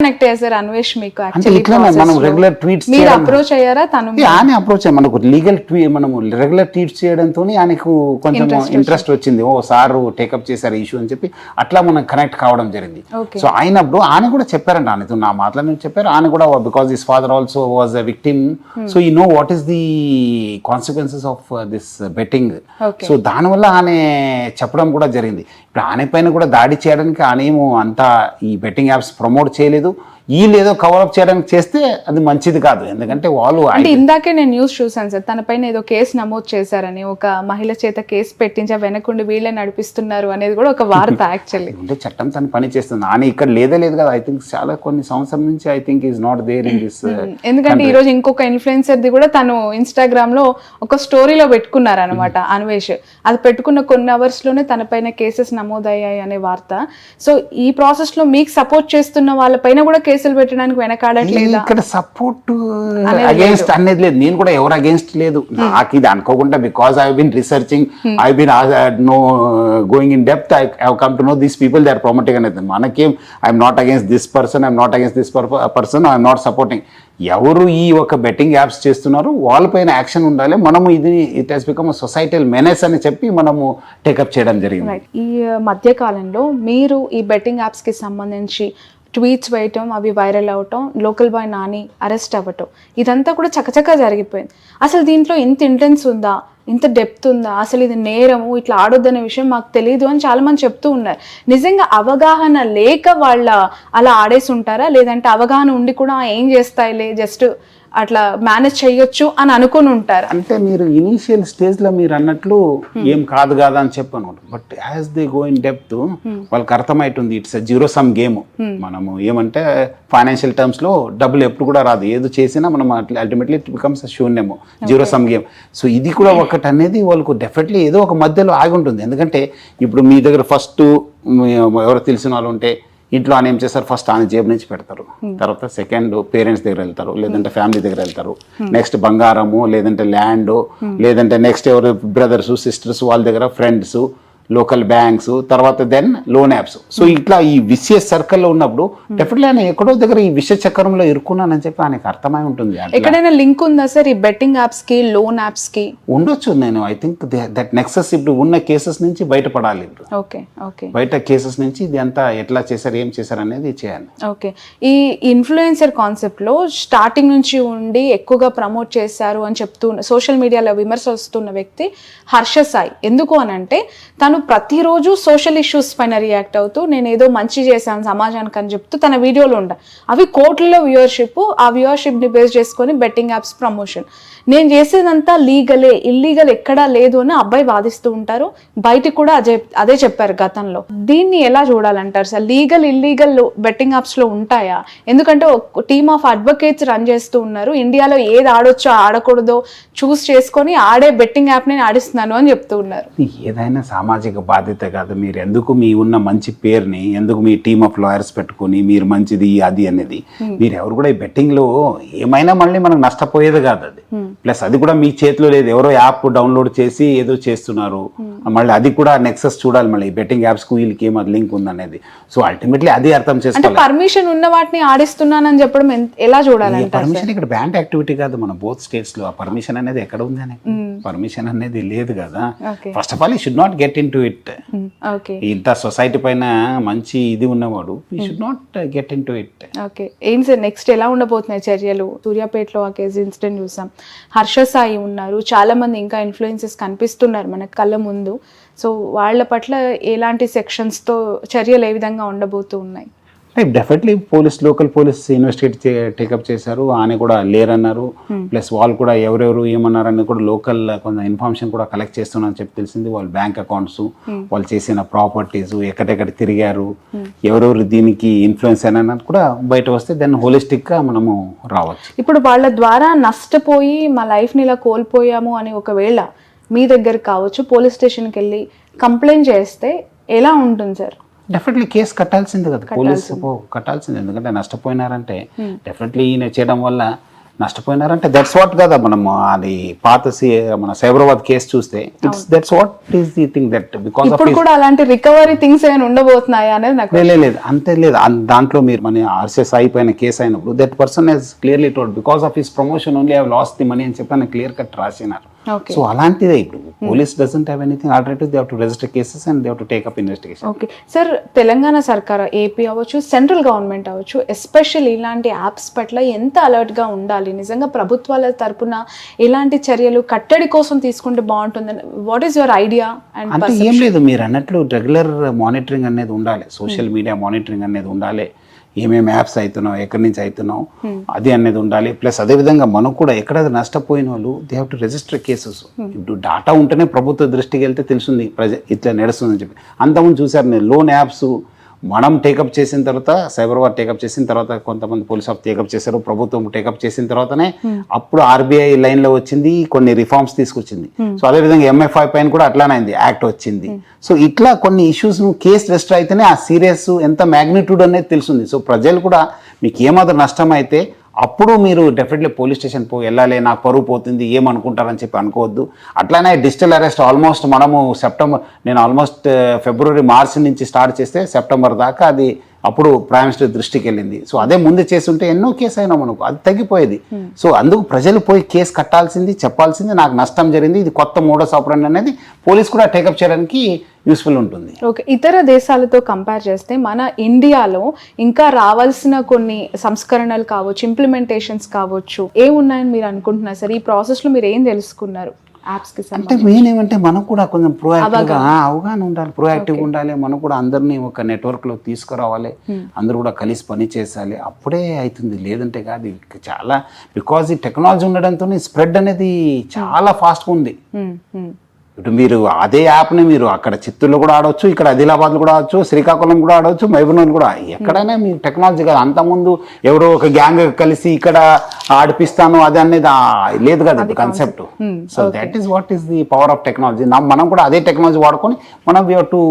Connect చేశారు అన్వేష్ మీకు అంటే ఇట్లా మనం రెగ్యులర్ ట్వీట్స్ మీరు అప్రోచ్ అయ్యారా? తను ఆయన అప్రోచ్ మనకు లీగల్ మనము రెగ్యులర్ ట్వీట్స్ చేయడంతో ఆయనకు కొంచెం ఇంట్రెస్ట్ వచ్చింది. ఓ సారు టేకప్ చేశారు ఇష్యూ అని చెప్పి అట్లా మనం కనెక్ట్ కావడం జరిగింది. సో అయినప్పుడు ఆయన కూడా చెప్పారంట, ఆయనతో నా మాటలను చెప్పారు. ఆయన కూడా because his father also was a victim, so you know what is the consequences of this betting. So దానివల్ల ఆయన చెప్పడం కూడా జరిగింది. ఇప్పుడు ఆయన పైన కూడా దాడి చేయడానికి ఆయన ఏమో అంతా ఈ బెట్టింగ్ యాప్స్ ప్రమోట్ చేయలేదు. వీళ్ళు ఏదో కవరప్ చేయడానికి చేస్తే అది మంచిది కాదు. ఎందుకంటే వాళ్ళు అంటే ఇందాకే నేను న్యూస్ చూసాను సార్, తన పైన ఏదో కేసు నమోదు చేశారని, ఒక మహిళ చేత కేసు పెట్టించా వెనకుండి వీళ్ళే నడిపిస్తున్నారు అనేది కూడా ఒక వార్త. యాక్చువల్లీ అంటే చట్టం తను పని చేస్తుంది. ఆయన ఇక్కడ లేదే లేదు కదా. ఐ థింక్ చాలా కొన్ని సంవత్సరం నుంచి I think is not there in this. ఎందుకంటే ఈ రోజు ఇంకొక ఇన్ఫ్లుయెన్సర్ ది కూడా తను ఇన్స్టాగ్రామ్ లో ఒక స్టోరీలో పెట్టుకున్నారు అనమాట అన్వేష్. అది పెట్టుకున్న కొన్ని అవర్స్ లోనే తన పైన కేసెస్ నమోదయ్యాయి అనే వార్త. సో ఈ ప్రాసెస్ లో మీకు సపోర్ట్ చేస్తున్న వాళ్ళ పైన కూడా కేసులు పెట్టడానికి వెనకాడట్లేదు. ఇక్కడ సపోర్ట్ అగేన్స్ట్ అనేది లేదు. నేను కూడా ఎవరు అగేన్స్ట్ లేదు. నాకు ఇది అనుకోకుండా because I been researching, I been no going in depth, I have come to know these people they are promoting అనేది. మనకేం I'm not against this person, I'm not against this person, I'm not supporting. ఎవరు ఈ ఒక betting apps చేస్తున్నారు వాళ్ళపైన action ఉండాలి. మనము ఇది it has become societal menace అని చెప్పి మనము టేకప్ చేయడం జరిగింది. ఈ మధ్య కాలంలో మీరు ఈ బెట్టింగ్ యాప్స్ కి సంబంధించి ట్వీట్స్ వేయటం, అవి వైరల్ అవటం, లోకల్ బాయ్ నాని అరెస్ట్ అవ్వటం, ఇదంతా కూడా చకచకా జరిగిపోయింది. అసలు దీంట్లో ఇంత ఇంటెన్స్ ఉందా, ఇంత డెప్త్ ఉందా, అసలు ఇది నేరము, ఇట్లా ఆడొద్దనే విషయం మాకు తెలియదు అని చాలా మంది చెప్తూ ఉన్నారు. నిజంగా అవగాహన లేక వాళ్ళ అలా ఆడేసి ఉంటారా, లేదంటే అవగాహన ఉండి కూడా ఏం చేస్తాయిలే జస్ట్ అట్లా మేనేజ్ చేయొచ్చు అని అనుకుని ఉంటారు? అంటే మీరు ఇనీషియల్ స్టేజ్ లో మీరు అన్నట్లు ఏం కాదు కాదా అని చెప్పను. But as they go in depth వాళ్ళకి అర్థమైతుంది ఇట్స్ జీరో సమ్ గేమ్. మనము ఏమంటే ఫైనాన్షియల్ టర్మ్స్ లో డబ్బులు ఎప్పుడు కూడా రాదు. ఏదో చేసినా మనం అల్టిమేట్లీ ఇట్ బికమ్స్ శూన్యము, జీరో సమ్ గేమ్. సో ఇది కూడా ఒకటి అనేది వాళ్ళకు డెఫినెట్లీ ఏదో ఒక మధ్యలో ఆగి ఉంటుంది. ఎందుకంటే ఇప్పుడు మీ దగ్గర ఫస్ట్ ఎవరు తెలిసిన వాళ్ళు ఉంటే ఇంట్లో ఆయన ఏం చేస్తారు, ఫస్ట్ ఆయన జేబు నుంచి పెడతారు, తర్వాత సెకండ్ పేరెంట్స్ దగ్గర వెళ్తారు, లేదంటే ఫ్యామిలీ దగ్గర వెళ్తారు, నెక్స్ట్ బంగారము, లేదంటే ల్యాండ్, లేదంటే నెక్స్ట్ ఎవరు బ్రదర్స్ సిస్టర్స్ వాళ్ళ దగ్గర, ఫ్రెండ్స్, లోకల్ బ్యాంక్స్, తర్వాత దెన్ లోన్ యాప్స్. సో ఇట్లా ఈ విషియస్ సర్కిల్లో ఉన్నప్పుడు డెఫినెట్లీ ఆయన ఎక్కడో దగ్గర ఈ విష చక్రంలో ఇరుక్కున్నానని చెప్పి ఆయనకు అర్థమై ఉంటుంది. ఎక్కడైనా లింక్ ఉందా సార్ ఈ బెట్టింగ్ యాప్స్ కి, లోన్ యాప్స్ కి? ఉండొచ్చు. నేను ఐ థింక్ దట్ నెక్సస్ ఇప్పుడు ఉన్న కేసెస్ నుంచి బయటపడాలి. ఓకే ఓకే, బయట కేసెస్ నుంచి ఇది అంతా ఎట్లా చేశారు, ఏం చేశారు అనేది చేయాలి. ఓకే, ఈ ఇన్ఫ్లుయెన్సర్ కాన్సెప్ట్ లో స్టార్టింగ్ నుంచి ఉండి ఎక్కువగా ప్రమోట్ చేశారు అని చెప్తూ సోషల్ మీడియాలో విమర్శ వస్తున్న వ్యక్తి హర్ష సాయి. ఎందుకు అని అంటే తను ప్రతిరోజు సోషల్ ఇష్యూస్ పైన రియాక్ట్ అవుతూ నేను ఏదో మంచి చేశాను సమాజానికి అని చెప్తూ తన వీడియోలు ఉంటాయి. అవి కోట్లలో వ్యూవర్షిప్, ఆ వ్యూవర్షిప్ ని బేస్ చేసుకొని బెట్టింగ్ యాప్స్ ప్రమోషన్. నేను చేసేదంతా లీగలే, ఇల్లీగల్ ఎక్కడా లేదు అని అబ్బాయి వాదిస్తూ ఉంటారు. బయటికి కూడా అదే చెప్పారు గతంలో. దీన్ని ఎలా చూడాలంటారు sir? Legal illegal betting apps లో ఉంటాయా? ఎందుకంటే ఒక టీమ్ ఆఫ్ అడ్వకేట్స్ రన్ చేస్తూ ఉన్నారు. ఇండియాలో ఏది ఆడొచ్చో ఆడకూడదో చూస్ చేసుకొని ఆడే బెట్టింగ్ యాప్ నేను ఆడిస్తున్నాను అని చెప్తూ ఉన్నారు. ఏదైనా సామాజిక బాధ్యత కాదు. మీరు ఎందుకు మీ ఉన్న మంచి పేరుని ఎందుకు మీ టీమ్ ఆఫ్ లాయర్స్ పెట్టుకుని మీరు మంచిది అది అనేది, మీరు ఎవరు కూడా ఈ బెట్టింగ్ లో ఏమైనా మళ్ళీ మనకు నష్టపోయేది కాదు అది. ప్లస్ అది కూడా మీ చేతిలో లేదు. ఎవరో యాప్ డౌన్లోడ్ చేసి ఏదో చేస్తున్నారు, మళ్ళీ అది కూడా నెక్సస్ చూడాలి. మళ్ళీ బెట్టింగ్ యాప్స్ కు వీళ్ళకి ఏం అది లింక్ ఉందనేది. సో అల్టిమేట్లీ అది అర్థం చేసుకోవాలి. పర్మిషన్ ఉన్న వాటిని ఆడిస్తున్నానని చెప్పడం ఎలా చూడాలి? పర్మిషన్ ఇక్కడ బ్యాండ్ యాక్టివిటీ కాదు మన బోత్ స్టేట్స్ లో. ఆ పర్మిషన్ అనేది ఎక్కడ ఉంది అని పర్మిషన్ అనేది లేదు కదా. ఫస్ట్ ఆఫ్ ఆల్ ఈ should not get in to it. ఇంత సొసైటీ పైన మంచి ఇది ఉన్నవాడు ఈ should not get in to it. Okay, ఏం సార్ నెక్స్ట్ ఎలా ఉండబోతున్నాయి చర్యలు? సూర్యాపేటలో ఆ కేసు ఇన్సిడెంట్ చూసాం, హర్ష సాయి ఉన్నారు, చాలా మంది ఇంకా ఇన్ఫ్లుయెన్సెస్ కనిపిస్తున్నారు మన కళ్ళ ముందు. సో వాళ్ళ పట్ల ఎలాంటి సెక్షన్స్ తో చర్యలు ఏ విధంగా ఉండబోతూ ఉన్నాయి? Definitely local police investigate take up చేశారు. ఆయన కూడా లేరన్నారు. ప్లస్ వాళ్ళు కూడా ఎవరెవరు ఏమన్నారని కూడా లోకల్ కొంత ఇన్ఫర్మేషన్ కూడా కలెక్ట్ చేస్తున్నారని చెప్పి తెలిసింది. వాళ్ళ బ్యాంక్ అకౌంట్స్, వాళ్ళు చేసిన ప్రాపర్టీస్, ఎక్కడెక్కడ తిరిగారు, ఎవరెవరు దీనికి ఇన్ఫ్లుయెన్స్ అయినా కూడా బయట వస్తే దాన్ని హోలిస్టిక్ గా మనము రావచ్చు. ఇప్పుడు వాళ్ళ ద్వారా నష్టపోయి మా లైఫ్ ని ఇలా కోల్పోయాము అని ఒకవేళ మీ దగ్గర కావచ్చు పోలీస్ స్టేషన్కి వెళ్ళి కంప్లైంట్ చేస్తే ఎలా ఉంటుంది సార్? డెఫినెట్లీ కేసు కట్టాల్సిందే కదా, పోలీసు కట్టాల్సిందే. ఎందుకంటే నష్టపోయినారంటే డెఫినెట్లీ ఈయన చేయడం వల్ల నష్టపోయినారంటే దట్స్ వాట్ కదా మనం అది పాత మన సైబరాబాద్ కేసు చూస్తే it's that's what is the thing that because ఇప్పుడు కూడా అలాంటి రికవరీ థింగ్స్ ఏమైనా ఉండబోతున్నాయా అనేది నాకు లేదు అంతే లేదు దాంట్లో మీరు మన ఆర్సీఎస్ అయిపోయిన కేసు అయినప్పుడు that person has clearly told because of his promotion only have lost the money అని చెప్పి ఆయన క్లియర్ కట్ రాసినారు. ఓకే సో అలాంటిదే ఇప్పుడు police doesn't have anything alternative they have to register cases and they have to take up investigation. Okay sir, Telangana సర్కార్, AP అవ్వచ్చు, central government అవ్వచ్చు, especially ఇలాంటి యాప్స్ పట్ల ఎంత అలర్ట్గా ఉండాలి? నిజంగా ప్రభుత్వాల తరపున ఎలాంటి చర్యలు కట్టడి కోసం తీసుకుంటే బాగుంటుందని what is your idea? And అంటే ఏం లేదు, మీరు అన్నట్లు రెగ్యులర్ మానిటరింగ్ అనేది ఉండాలి, సోషల్ మీడియా మానిటరింగ్ అనేది ఉండాలి, ఏమేమి యాప్స్ అవుతున్నావు, ఎక్కడి నుంచి అవుతున్నావు అది అనేది ఉండాలి. ప్లస్ అదేవిధంగా మనకు కూడా ఎక్కడ నష్టపోయిన వాళ్ళు they have to register cases. ఇప్పుడు డాటా ఉంటేనే ప్రభుత్వ దృష్టికి వెళ్తే తెలుస్తుంది ఇట్లా నడుస్తుందని చెప్పి. అంతకుముందు చూసారు నేను లోన్ యాప్స్ మనం టేకప్ చేసిన తర్వాత, సైబరాబాద్ టేకప్ చేసిన తర్వాత కొంతమంది పోలీస్ ఆఫ్ టేకప్ చేశారు, ప్రభుత్వం టేకప్ చేసిన తర్వాతనే అప్పుడు ఆర్బీఐ లైన్లో వచ్చింది, కొన్ని రిఫార్మ్స్ తీసుకొచ్చింది. సో అదేవిధంగా MFI పైన కూడా అట్లానే అయింది, యాక్ట్ వచ్చింది. సో ఇట్లా కొన్ని ఇష్యూస్ కేసు రిజిస్టర్ అయితేనే ఆ సీరియస్ ఎంత మ్యాగ్నిట్యూడ్ అనేది తెలుస్తుంది. సో ప్రజలు కూడా మీకు ఏమాత్రం నష్టం అయితే అప్పుడు మీరు డెఫినెట్లీ పోలీస్ స్టేషన్ వెళ్ళాలి, నాకు పరువు పోతుంది ఏమనుకుంటారని చెప్పి అనుకోవద్దు. అట్లానే డిజిటల్ అరెస్ట్ ఆల్మోస్ట్ మనము నేను ఆల్మోస్ట్ ఫిబ్రవరి మార్చి నుంచి స్టార్ట్ చేస్తే సెప్టెంబర్ దాకా అది అప్పుడు ప్రైమ్ మినిస్టర్ దృష్టికి వెళ్ళింది. సో అదే ముందు చేస్తుంటే ఎన్నో కేసు అయినా మనకు అది తగ్గిపోయేది. సో అందుకు ప్రజలు పోయి కేసు కట్టాల్సింది, చెప్పాల్సింది, నాకు నష్టం జరిగింది, ఇది కొత్త మోడస్ ఆపరెండి అనేది పోలీస్ కూడా టేకప్ చేయడానికి యూస్ఫుల్ ఉంటుంది. ఓకే, ఇతర దేశాలతో కంపేర్ చేస్తే మన ఇండియాలో ఇంకా రావాల్సిన కొన్ని సంస్కరణలు కావచ్చు, ఇంప్లిమెంటేషన్స్ కావచ్చు, ఏమున్నాయని మీరు అనుకుంటున్నారు సార్? ఈ ప్రాసెస్లో మీరు ఏం తెలుసుకున్నారు? అంటే మెయిన్ ఏమంటే మనకు కూడా కొంచెం ప్రోయాక్టివ్గా అవగాహన ఉండాలి, ప్రోయాక్టివ్గా ఉండాలి. మనం కూడా అందరినీ ఒక నెట్వర్క్లో తీసుకురావాలి, అందరూ కూడా కలిసి పని చేయాలి, అప్పుడే అవుతుంది. లేదంటే కాదు చాలా, బికాజ్ ఈ టెక్నాలజీ ఉండడంతో స్ప్రెడ్ అనేది చాలా ఫాస్ట్గా ఉంది. ఇటు మీరు అదే యాప్ని మీరు అక్కడ చిత్తూరులో కూడా ఆడవచ్చు, ఇక్కడ ఆదిలాబాద్లో కూడా ఆడవచ్చు, శ్రీకాకుళం కూడా ఆడవచ్చు, మహబూబ్నగర్ కూడా, ఎక్కడైనా మీ టెక్నాలజీ కాదు. అంతకుముందు ఎవరో ఒక గ్యాంగ్ కలిసి ఇక్కడ ఆడిపిస్తాను అది అనేది లేదు కదా concept. So that is what is the power of technology. మనం కూడా అదే టెక్నాలజీ వాడుకొని మనం we have to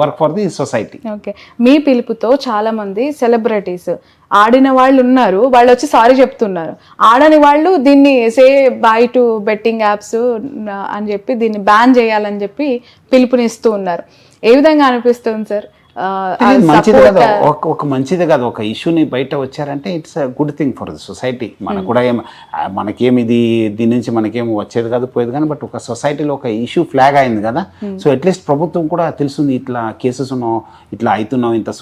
work for the society. Okay, మీ పిలుపుతో చాలా మంది సెలబ్రిటీస్ ఆడిన వాళ్ళు ఉన్నారు, వాళ్ళు వచ్చి సారీ చెప్తున్నారు. ఆడని వాళ్ళు దీన్ని సే బై టు బెట్టింగ్ యాప్స్ అని చెప్పి దీన్ని బ్యాన్ చేయాలని చెప్పి పిలుపునిస్తూ ఉన్నారు. ఏ విధంగా అనిపిస్తుంది సార్? మంచిది కదా, ఒక మంచిది కదా, ఒక ఇష్యూని బయట వచ్చారంటే it's a good thing for the society. మనకు కూడా మనకేమి దీని నుంచి మనకేమి వచ్చేది కాదు, పోయేది కానీ, బట్ ఒక సొసైటీలో ఒక ఇష్యూ ఫ్లాగ్ అయింది కదా. సో అట్లీస్ట్ ప్రభుత్వం కూడా తెలుస్తుంది ఇట్లా కేసెస్ ఉన్నావు, ఇట్లా అవుతున్నావు, ఇంత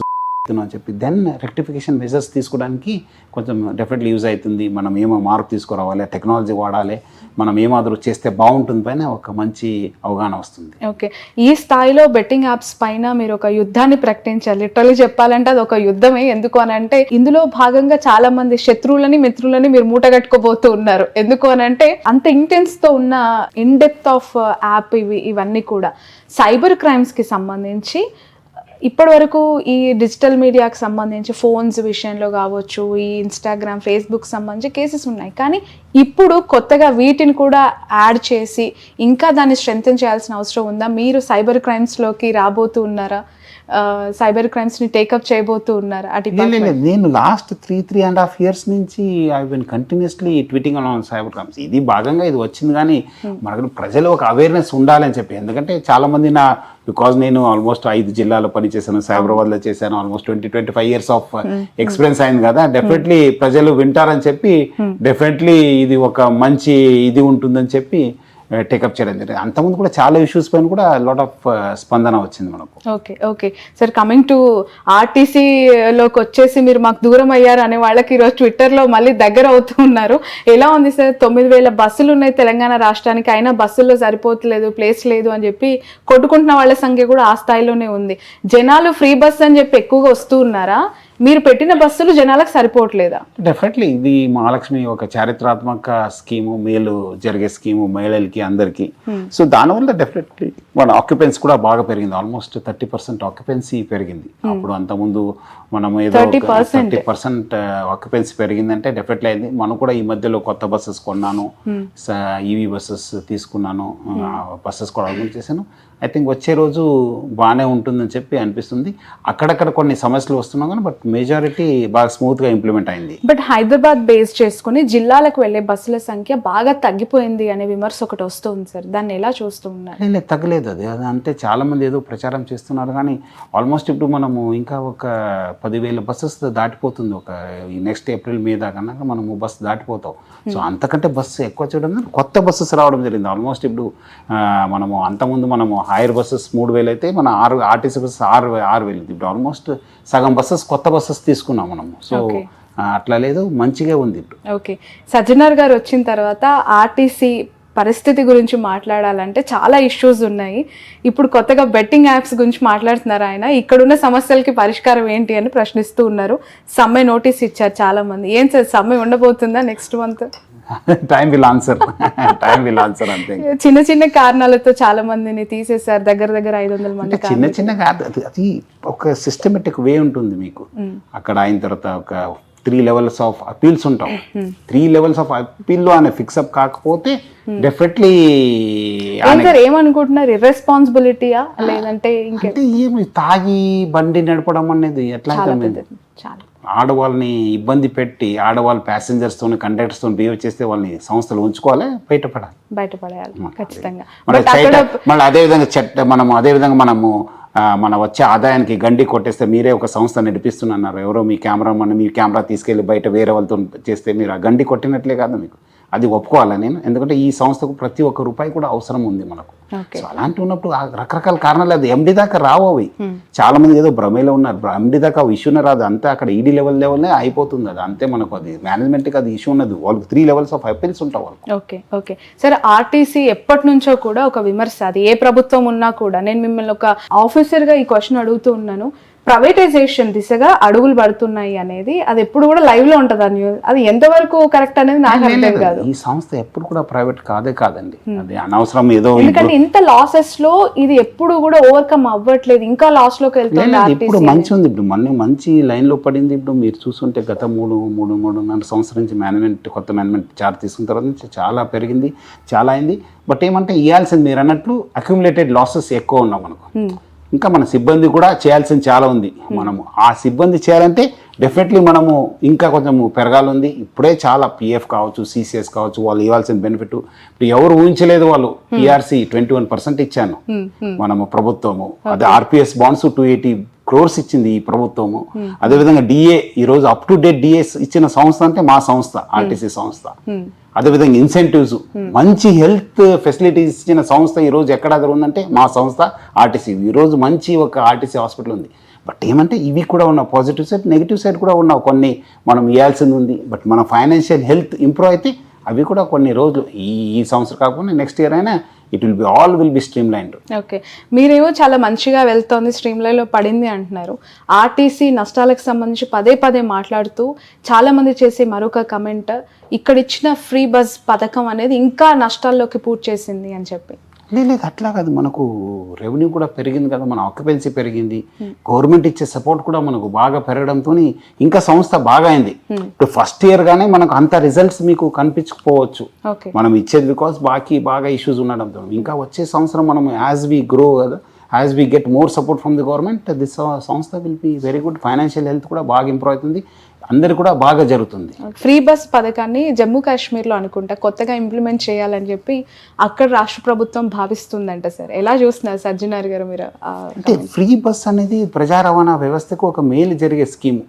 అని చెప్పి దెన్ రెక్టిఫికేషన్ మెజర్స్ తీసుకోవడానికి కొంచెం డెఫినెట్లీ యూజ్ అవుతుంది. మనం ఏమో మార్పు తీసుకురావాలి, టెక్నాలజీ వాడాలి, మనం ఏమాదిరి చేస్తే బాగుంటుంది పైన ఒక మంచి అవగాహన వస్తుంది. ఓకే, ఈ స్థాయిలో బెట్టింగ్ యాప్స్ పైన మీరు ఒక యుద్ధాన్ని ప్రకటించాలి. లిటరల్లీ చెప్పాలంటే అది ఒక యుద్ధమే. ఎందుకు అని అంటే ఇందులో భాగంగా చాలా మంది శత్రువులని, మిత్రులని మీరు మూటగట్టుకోబోతూ ఉన్నారు. ఎందుకు అని అంటే అంత ఇంటెన్స్ తో ఉన్న ఇన్ డెప్త్ ఆఫ్ యాప్ ఇవన్నీ కూడా సైబర్ క్రైమ్స్ కి సంబంధించి ఇప్పటి వరకు ఈ డిజిటల్ మీడియాకి సంబంధించి ఫోన్స్ విషయంలో కావచ్చు, ఈ ఇన్స్టాగ్రామ్, ఫేస్బుక్ సంబంధించి కేసెస్ ఉన్నాయి. కానీ ఇప్పుడు కొత్తగా వీటిని కూడా యాడ్ చేసి ఇంకా దాన్ని స్ట్రెంథెన్ చేయాల్సిన అవసరం ఉందా? మీరు సైబర్ క్రైమ్స్లోకి రాబోతూ ఉన్నారా? సైబర్ క్రైమ్స్ని టేకప్ చేయబోతూ ఉన్నారు? నేను లాస్ట్ 3.5 years నుంచి I been continuously tweeting on cyber crimes. ఇది భాగంగా ఇది వచ్చింది, కానీ మనకు ప్రజలు ఒక అవేర్నెస్ ఉండాలని చెప్పి. ఎందుకంటే చాలామంది బికాజ్ నేను ఆల్మోస్ట్ 5 జిల్లాలో పనిచేశాను, సైబరాబాద్లో చేశాను, ఆల్మోస్ట్ 20-25 years ఆఫ్ ఎక్స్పీరియన్స్ అయింది కదా. డెఫినెట్లీ ప్రజలు వింటారని చెప్పి, డెఫినెట్లీ ఇది ఒక మంచి ఇది ఉంటుందని చెప్పి టేకప్ చేయడం జరిగింది. అంతకుముందు కూడా చాలా ఇష్యూస్ పైన కూడా లాట్ ఆఫ్ స్పందన వచ్చింది మనకు. Okay okay sir, coming to ఆర్టీసీలోకి వచ్చేసి మీరు మాకు దూరం అయ్యారు అనే వాళ్ళకి ఈరోజు ట్విట్టర్లో మళ్ళీ దగ్గర అవుతూ ఉన్నారు. ఎలా ఉంది సార్? 9,000 బస్సులు ఉన్నాయి తెలంగాణ రాష్ట్రానికి, అయినా బస్సుల్లో సరిపోతలేదు, ప్లేస్ లేదు అని చెప్పి కొట్టుకుంటున్న వాళ్ళ సంఖ్య కూడా ఆ స్థాయిలోనే ఉంది. జనాలు ఫ్రీ బస్ అని చెప్పి ఎక్కువగా వస్తూ ఉన్నారా? మీరు పెట్టిన బస్సులు జనాలకు సరిపోవట్లేదా? డెఫినెట్లీ ఇది మహాలక్ష్మి ఒక చారిత్రాత్మక స్కీము, మేలు జరిగే స్కీము మహిళలకి అందరికీ. సో దానివల్ల డెఫినెట్లీ మన ఆక్యుపెన్సీ కూడా బాగా పెరిగింది. ఆల్మోస్ట్ 30% ఆక్యుపెన్సీ పెరిగింది. అప్పుడు అంతకుముందు మనం ఏదో 30% 30% ఆక్యుపెన్సీ పెరిగిందంటే డెఫినెట్లీ అయింది. మనం కూడా ఈ మధ్యలో కొత్త బస్సెస్ కొన్నాను, ఈవీ బస్సెస్ తీసుకున్నాను, బస్సెస్ కూడా అడుగులు చేశాను. ఐ థింక్ వచ్చే రోజు బాగానే ఉంటుందని చెప్పి అనిపిస్తుంది. అక్కడక్కడ కొన్ని సమస్యలు వస్తున్నాం కానీ బట్ మెజారిటీ బాగా స్మూత్గా ఇంప్లిమెంట్ అయింది. బట్ హైదరాబాద్ బేస్ చేసుకుని జిల్లాలకు వెళ్ళే బస్సుల సంఖ్య బాగా తగ్గిపోయింది అనే విమర్శ ఒకటి వస్తుంది సార్, దాన్ని ఎలా చూస్తూ ఉన్నారు? లేదు తగ్గలేదు, అది అంటే చాలామంది ఏదో ప్రచారం చేస్తున్నారు కానీ ఆల్మోస్ట్ ఇప్పుడు మనము ఇంకా ఒక 10,000 బస్సెస్ దాటిపోతుంది. ఒక ఈ నెక్స్ట్ ఏప్రిల్ మే దాకా మనము బస్సు దాటిపోతాం. సో అంతకంటే బస్సు ఎక్కువ చేయడం కొత్త బస్సెస్ రావడం జరిగింది. ఆల్మోస్ట్ ఇప్పుడు మనము అంతకుముందు మనము హైర్ బస్సెస్ 3,000 అయితే మన ఆర్టీసీ బస్సెస్ 6,000. ఇప్పుడు ఆల్మోస్ట్ సగం బస్సెస్ కొత్త బస్సెస్ తీసుకున్నాం మనము. సో అట్లా లేదు, మంచిగా ఉంది ఇప్పుడు. ఓకే, సజ్జనార్ గారు వచ్చిన తర్వాత ఆర్టీసీ పరిస్థితి గురించి మాట్లాడాలంటే చాలా ఇష్యూస్ ఉన్నాయి. ఇప్పుడు కొత్తగా బెట్టింగ్ యాప్స్ గురించి మాట్లాడుతున్నారు ఆయన. ఇక్కడున్న సమస్యలకి పరిష్కారం ఏంటి అని ప్రశ్నిస్తూ ఉన్నారు. సమ్మె నోటీస్ ఇచ్చారు చాలా మంది. ఏం సార్ సమ్మె ఉండబోతుందా next month? Time will answer అంతే. చిన్న చిన్న కారణాలతో చాలా మందిని తీసేశారు, దగ్గర 500 మంది. చిన్న కాదు, అది ఒక సిస్టమేటిక్ వే ఉంటుంది మీకు. అక్కడ అయిన తర్వాత ఒక 3 levels ఆఫ్ అపీల్స్ ఉంటాం. 3 levels ఆఫ్ అపీల్లో ఆయన ఫిక్సప్ కాకపోతే డెఫినెట్లీ ఏమనుకుంటున్నారు, ఇర్రెస్పాన్సిబిలిటీయా లేదంటే అంటే ఏమి తాగి బండి నడపడం అనేది ఎట్లా చాలా ఆడవాళ్ళని ఇబ్బంది పెట్టి ఆడవాళ్ళు ప్యాసింజర్స్తో కండక్టర్స్తో బిహేవ్ చేస్తే వాళ్ళని సంస్థలు ఉంచుకోవాలి, బయటపడేయాలి ఖచ్చితంగా. మళ్ళీ అదేవిధంగా మనము మన వచ్చే ఆదాయానికి గండి కొట్టేస్తే మీరే ఒక సంస్థ నడిపిస్తున్నారు, ఎవరో మీ మీ కెమెరా తీసుకెళ్ళి బయట వేరే వాళ్ళతో చేస్తే మీరు ఆ గండి కొట్టినట్లే కాదు, మీకు అది ఒప్పుకోవాలా నేను. ఎందుకంటే ఈ సంస్థకు ప్రతి ఒక్క రూపాయి కూడా అవసరం ఉంది మనకు. సో అలాంటి ఉన్నప్పుడు రకరకాల కారణాలు, అది ఎండి దాకా రావు. అవి చాలా మంది ఏదో భ్రమేలో ఉన్నారు, ఎండి దాకా ఇష్యూనే రాదు, అంతే అక్కడ ఈడీ లెవెల్నే అయిపోతుంది. అది అంతే, మనకు అది మేనేజ్మెంట్కి అది ఇష్యూ ఉన్నది. వాళ్ళకి 3 levels ఆఫ్ అపీల్స్ ఉంటాయి వాళ్ళకి. ఓకే సరే, ఆర్టీసీ ఎప్పటి నుంచో కూడా ఒక విమర్శ, అది ఏ ప్రభుత్వం ఉన్నా కూడా. నేను మిమ్మల్ని ఒక ఆఫీసర్గా ఈ క్వశ్చన్ అడుగుతూ ఉన్నాను. ప్రైవేటైజేషన్ దిశగా అడుగులు పడుతున్నాయి అనేది అది ఎప్పుడు కూడా లైవ్ లో ఉంటుంది. అది ఎంతవరకు కరెక్ట్ అనేది నాకు అర్థం కాదు. ఈ సంస్థ ఎప్పుడు కూడా ప్రైవేట్ కాదండి, అది అనవసరం ఏదో. ఎందుకంటే ఇంత లాసెస్ లో ఇది ఎప్పుడు కూడా ఓవర్కమ్ అవ్వట్లేదు, ఇంకా లాస్ లోకి వెళ్తుంది. ఇప్పుడు మంచి ఉంది, ఇప్పుడు మంచి లైన్ లో పడింది. ఇప్పుడు మీరు చూస్తుంటే గత 3.5 సంవత్సరం నుంచి కొత్త మేనేజ్మెంట్ చార్జ్ తీసుకున్న తర్వాత నుంచి చాలా పెరిగింది, చాలా అయింది. బట్ ఏమంటే ఇవ్వాల్సింది మీరు అన్నట్లు అక్యుములేటెడ్ లాసెస్ ఎక్కువ ఉన్నాం మనకు. ఇంకా మన సిబ్బంది కూడా చేయాల్సింది చాలా ఉంది. మనము ఆ సిబ్బంది చేయాలంటే డెఫినెట్లీ మనము ఇంకా కొంచెం పెరగాలి. ఇప్పుడే చాలా పిఎఫ్ కావచ్చు, సిసిఎస్ కావచ్చు, వాళ్ళు ఇవ్వాల్సిన బెనిఫిట్ ఇప్పుడు ఎవరు ఊహించలేదు. వాళ్ళు పిఆర్సి 21% ఇచ్చాను మనము ప్రభుత్వము. అదే ఆర్పిఎస్ బాండ్స్ 280 crores ఇచ్చింది ఈ ప్రభుత్వము. అదేవిధంగా డిఏ ఈరోజు అప్ టు డేట్ డిఏ ఇచ్చిన సంస్థ అంటే మా సంస్థ, ఆర్టీసీ సంస్థ. అదేవిధంగా ఇన్సెంటివ్స్, మంచి హెల్త్ ఫెసిలిటీస్ ఇచ్చిన సంస్థ ఈరోజు ఎక్కడ ఉందంటే మా సంస్థ ఆర్టీసీ. ఈరోజు మంచి ఒక ఆర్టీసీ హాస్పిటల్ ఉంది. బట్ ఏమంటే ఇవి కూడా ఉన్న పాజిటివ్ సైడ్, నెగిటివ్ సైడ్ కూడా ఉన్న కొన్ని మనం ఇవ్వాల్సింది ఉంది. బట్ మన ఫైనాన్షియల్ హెల్త్ ఇంప్రూవ్ అయితే అవి కూడా కొన్ని రోజులు, ఈ సంవత్సరం కాకుండా నెక్స్ట్ ఇయర్ అయినా it will be stream lined. Okay, మీరేమో చాలా మంచిగా వెళ్తోంది, స్ట్రీమ్ లైన్లో పడింది అంటున్నారు. ఆర్టీసీ నష్టాలకు సంబంధించి పదే మాట్లాడుతూ చాలా మంది చేసే మరొక కమెంట్, ఇక్కడ ఇచ్చిన ఫ్రీ బస్ పథకం అనేది ఇంకా నష్టాల్లోకి పూర్తి చేసింది అని చెప్పి. లేదు అట్లా కాదు, మనకు రెవెన్యూ కూడా పెరిగింది కదా, మన ఆక్యుపెన్సీ పెరిగింది, గవర్నమెంట్ ఇచ్చే సపోర్ట్ కూడా మనకు బాగా పెరగడంతో ఇంకా సంస్థ బాగా అయింది. ఇప్పుడు ఫస్ట్ ఇయర్ గానే మనకు అంత రిజల్ట్స్ మీకు కనిపించకపోవచ్చు, మనం ఇచ్చేది బికాస్ బాగా ఇష్యూస్ ఉండడంతో. ఇంకా వచ్చే సంవత్సరం మనం యాజ్ వి గ్రో కదా, as we get more support from the government, this సంస్థ will be very good. Financial health కూడా బాగా ఇంప్రూవ్ అవుతుంది, అందరు కూడా బాగా జరుగుతుంది. ఫ్రీ బస్ పథకాన్ని జమ్మూ కాశ్మీర్లో అనుకుంటా కొత్తగా ఇంప్లిమెంట్ చేయాలని చెప్పి అక్కడ రాష్ట్ర ప్రభుత్వం భావిస్తుందంట సార్. ఎలా చూస్తున్నారు సజ్జనార్ గారు మీరు? అంటే ఫ్రీ బస్ అనేది ప్రజా రవాణా వ్యవస్థకు ఒక మేలు జరిగే స్కీము.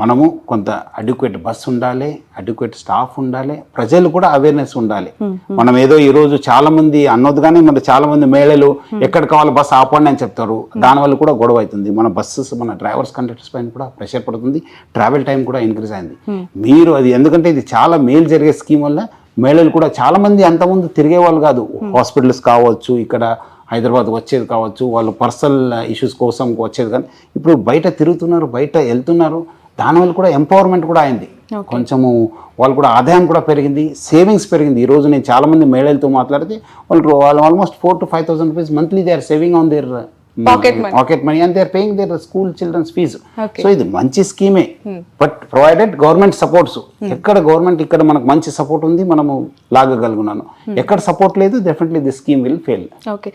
మనము కొంత అడ్యుకేట్ బస్ ఉండాలి, అడ్యుకేట్ స్టాఫ్ ఉండాలి, ప్రజలు కూడా అవేర్నెస్ ఉండాలి. మనం ఏదో ఈరోజు చాలా మంది అన్నొద్దుగానే మన చాలా మంది మహిళలు ఎక్కడ కావాలి బస్సు ఆపండి అని చెప్తారు, దానివల్ల కూడా గొడవ అవుతుంది. మన బస్సెస్, మన డ్రైవర్స్, కండక్టర్స్ పైన కూడా ప్రెషర్ పడుతుంది, ట్రావెల్ టైం కూడా ఇంక్రీజ్ అయింది. మీరు అది ఎందుకంటే ఇది చాలా మేలు జరిగే స్కీమ్ వల్ల మహిళలు కూడా చాలా మంది అంతకుముందు తిరిగే వాళ్ళు కాదు, హాస్పిటల్స్ కావచ్చు, ఇక్కడ హైదరాబాద్ వచ్చేది కావచ్చు, వాళ్ళు పర్సనల్ ఇష్యూస్ కోసం వచ్చేది, కానీ ఇప్పుడు బయట తిరుగుతున్నారు, బయట వెళ్తున్నారు. దానివల్ల కూడా ఎంపవర్మెంట్ కూడా అయింది, కొంచెము వాళ్ళు కూడా ఆదాయం కూడా పెరిగింది, సేవింగ్స్ పెరిగింది. ఈరోజు నేను చాలామంది మహిళలతో మాట్లాడితే వాళ్ళు almost 4,000 to 5,000 rupees monthly they are saving on their pocket money and they are paying their school childrens fees. Okay. So ఇది మంచి స్కీమే, బట్ ప్రొవైడెడ్ గవర్నమెంట్ సపోర్ట్స్. ఎక్కడ గవర్నమెంట్ ఇక్కడ మనకు మంచి సపోర్ట్ ఉంది, మనము లాగగలుగున్నాను. ఎక్కడ సపోర్ట్ లేదు, definitely the scheme will fail. Okay